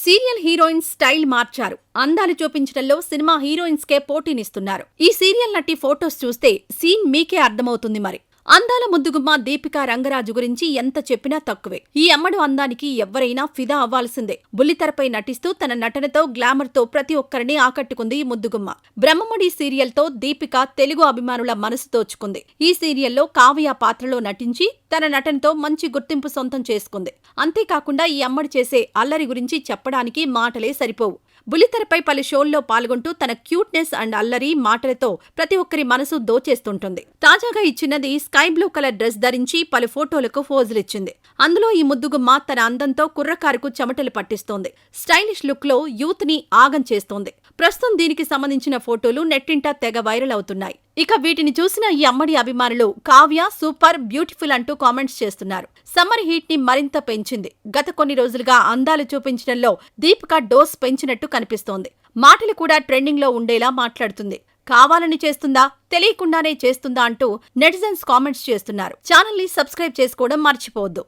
Serial heroines style మార్చారు. అందాలు చూపించడంలో cinema heroines కే పోటీనిస్తున్నారు. ఈ సీరియల్ నటి ఫోటోస్ చూస్తే సీన్ మీకే అర్థమవుతుంది మరి. అందాల ముద్దుగుమ్మ దీపికా రంగరాజు గురించి ఎంత చెప్పినా తక్కువే. ఈ అమ్మడు అందానికి ఎవ్వరైనా ఫిదా అవ్వాల్సిందే. బుల్లితెరపై నటిస్తూ తన నటనతో గ్లామర్ తో ప్రతి ఒక్కరిని ఆకట్టుకుంది ఈ ముద్దుగుమ్మ. బ్రహ్మముడి సీరియల్ తో దీపిక తెలుగు అభిమానుల మనసు దోచుకుంది. ఈ సీరియల్లో కావ్య పాత్రలో నటించి తన నటనతో మంచి గుర్తింపు సొంతం చేసుకుంది. అంతేకాకుండా ఈ అమ్మడు చేసే అల్లరి గురించి చెప్పడానికి మాటలే సరిపోవు. బుల్లితెరపై పలు షోల్లో పాల్గొంటూ తన క్యూట్నెస్ అండ్ అల్లరి మాటలతో ప్రతి ఒక్కరి మనసు దోచేస్తుంటుంది. తాజాగా ఈ చిన్నది స్కై బ్లూ కలర్ డ్రెస్ ధరించి పలు ఫోటోలకు ఫోజులిచ్చింది. అందులో ఈ ముద్దుగుమ్మ తన అందంతో కుర్రకారుకు చెమటలు పట్టిస్తోంది. స్టైలిష్ లుక్ లో యూత్ ని ఆగం చేస్తోంది. ప్రస్తుతం దీనికి సంబంధించిన ఫోటోలు నెట్టింట తెగ వైరల్ అవుతున్నాయి. ఇక వీటిని చూసిన ఈ అమ్మడి అభిమానులు కావ్య సూపర్ బ్యూటిఫుల్ అంటూ కామెంట్స్ చేస్తున్నారు. సమ్మర్ హీట్ ని మరింత పెంచింది. గత కొన్ని రోజులుగా అందాలు చూపించడంలో దీపిక డోస్ పెంచినట్టు కనిపిస్తోంది. మాటలు కూడా ట్రెండింగ్ లో ఉండేలా మాట్లాడుతుంది. కావాలని చేస్తుందా, తెలియకుండానే చేస్తుందా అంటూ నెటిజన్స్ కామెంట్స్ చేస్తున్నారు. ఛానల్ ని సబ్స్క్రైబ్ చేసుకోవడం మర్చిపోవద్దు.